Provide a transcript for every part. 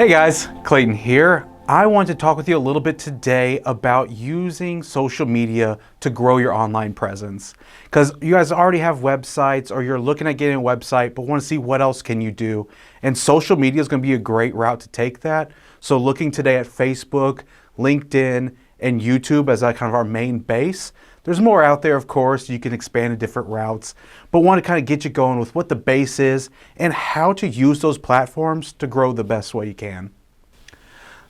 Hey guys, Clayton here. I want to talk with you a little bit today about using social media to grow your online presence. Because you guys already have websites or you're looking at getting a website but want to see what else can you do. And social media is going to be a great route to take that. So looking today at Facebook, LinkedIn, and YouTube as kind of our main base. There's more out there, of course. You can expand to different routes, but want to kind of get you going with what the base is and how to use those platforms to grow the best way you can.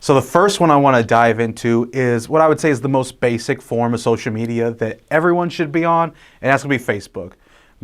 So the first one I want to dive into is what I would say is the most basic form of social media that everyone should be on, and that's going to be Facebook.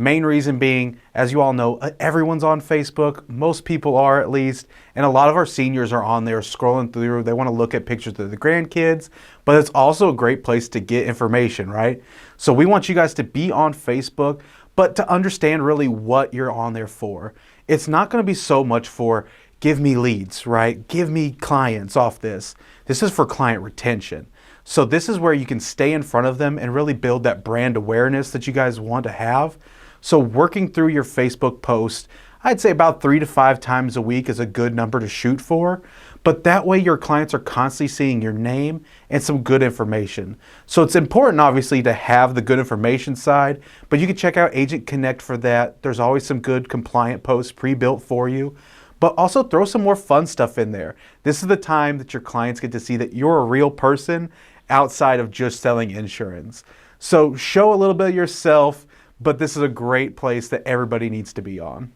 Main reason being, as you all know, everyone's on Facebook. Most people are, at least, and a lot of our seniors are on there scrolling through. They want to look at pictures of the grandkids, but it's also a great place to get information, right? So we want you guys to be on Facebook, but to understand really what you're on there for. It's not going to be so much for give me leads, right? Give me clients off this. This is for client retention. So this is where you can stay in front of them and really build that brand awareness that you guys want to have. So working through your Facebook post, I'd say about 3 to 5 times a week is a good number to shoot for. But that way your clients are constantly seeing your name and some good information. So it's important, obviously, to have the good information side, but you can check out Agent Connect for that. There's always some good compliant posts pre-built for you. But also throw some more fun stuff in there. This is the time that your clients get to see that you're a real person outside of just selling insurance. So show a little bit of yourself, but this is a great place that everybody needs to be on.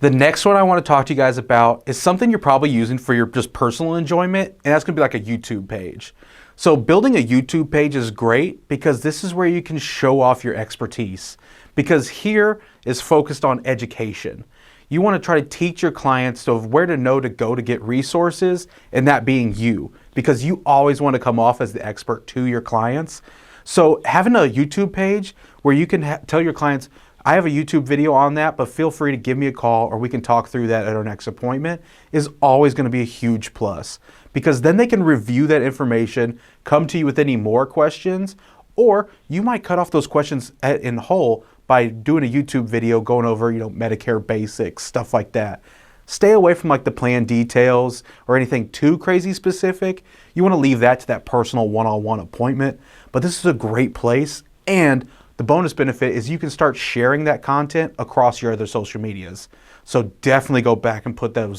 The next one I want to talk to you guys about is something you're probably using for your just personal enjoyment, and that's going to be like a YouTube page. So building a YouTube page is great because this is where you can show off your expertise, because here is focused on education. You want to try to teach your clients of where to know to go to get resources, and that being you, because you always want to come off as the expert to your clients. So having a YouTube page where you can tell your clients, I have a YouTube video on that, but feel free to give me a call or we can talk through that at our next appointment, is always going to be a huge plus, because then they can review that information, come to you with any more questions, or you might cut off those questions in whole by doing a YouTube video going over, Medicare basics, stuff like that. Stay away from like the plan details or anything too crazy specific. You want to leave that to that personal one-on-one appointment. But this is a great place, and the bonus benefit is you can start sharing that content across your other social medias. So definitely go back and put that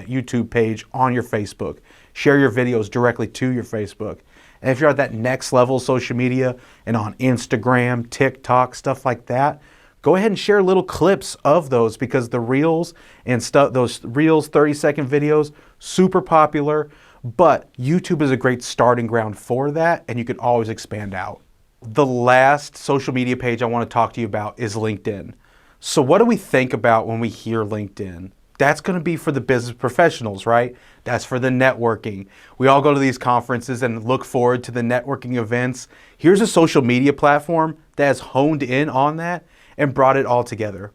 YouTube page on your Facebook. Share your videos directly to your Facebook. And if you're at that next level of social media and on Instagram, TikTok, stuff like that, go ahead and share little clips of those, because the reels and stuff, those reels 30-second videos, super popular. But YouTube is a great starting ground for that, and you can always expand out. The last social media page I want to talk to you about is LinkedIn. So what do we think about when we hear LinkedIn? That's going to be for the business professionals, right? That's for the networking. We all go to these conferences and look forward to the networking events. Here's a social media platform that has honed in on that and brought it all together.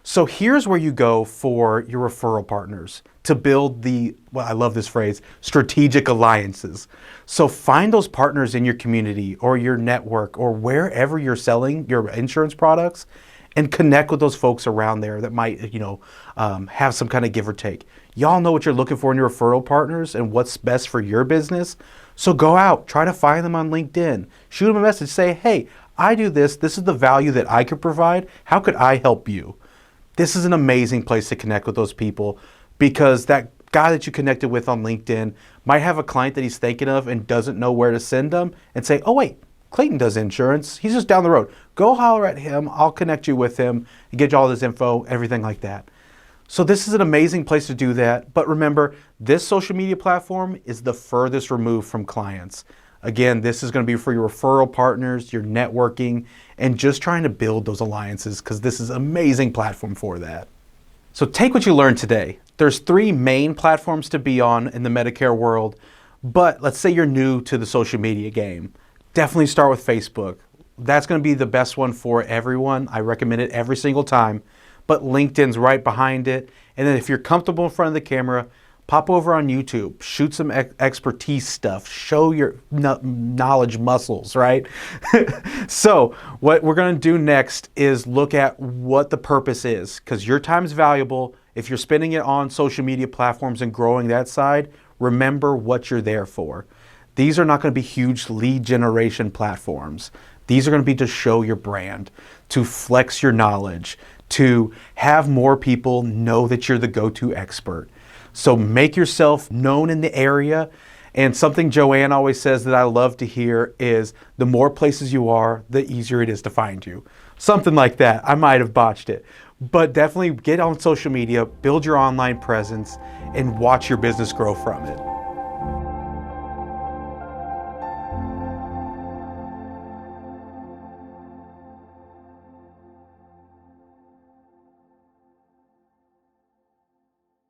So here's where you go for your referral partners to build I love this phrase, strategic alliances. So find those partners in your community or your network or wherever you're selling your insurance products, and connect with those folks around there that might, have some kind of give or take. Y'all know what you're looking for in your referral partners and what's best for your business. So go out, try to find them on LinkedIn. Shoot them a message, say, hey, I do this. This is the value that I could provide. How could I help you? This is an amazing place to connect with those people, because that guy that you connected with on LinkedIn might have a client that he's thinking of and doesn't know where to send them, and say, oh wait, Clayton does insurance. He's just down the road. Go holler at him. I'll connect you with him and get you all this info, everything like that. So this is an amazing place to do that. But remember, this social media platform is the furthest removed from clients. Again, this is going to be for your referral partners, your networking, and just trying to build those alliances, because this is an amazing platform for that. So take what you learned today. There's 3 main platforms to be on in the Medicare world, but let's say you're new to the social media game. Definitely start with Facebook. That's going to be the best one for everyone. I recommend it every single time, but LinkedIn's right behind it. And then if you're comfortable in front of the camera, pop over on YouTube, shoot some expertise stuff, show your knowledge muscles, right? So what we're going to do next is look at what the purpose is, because your time is valuable. If you're spending it on social media platforms and growing that side, remember what you're there for. These are not going to be huge lead generation platforms. These are going to be to show your brand, to flex your knowledge, to have more people know that you're the go-to expert. So make yourself known in the area. And something Joanne always says that I love to hear is the more places you are, the easier it is to find you. Something like that. I might have botched it. But definitely get on social media, build your online presence, and watch your business grow from it.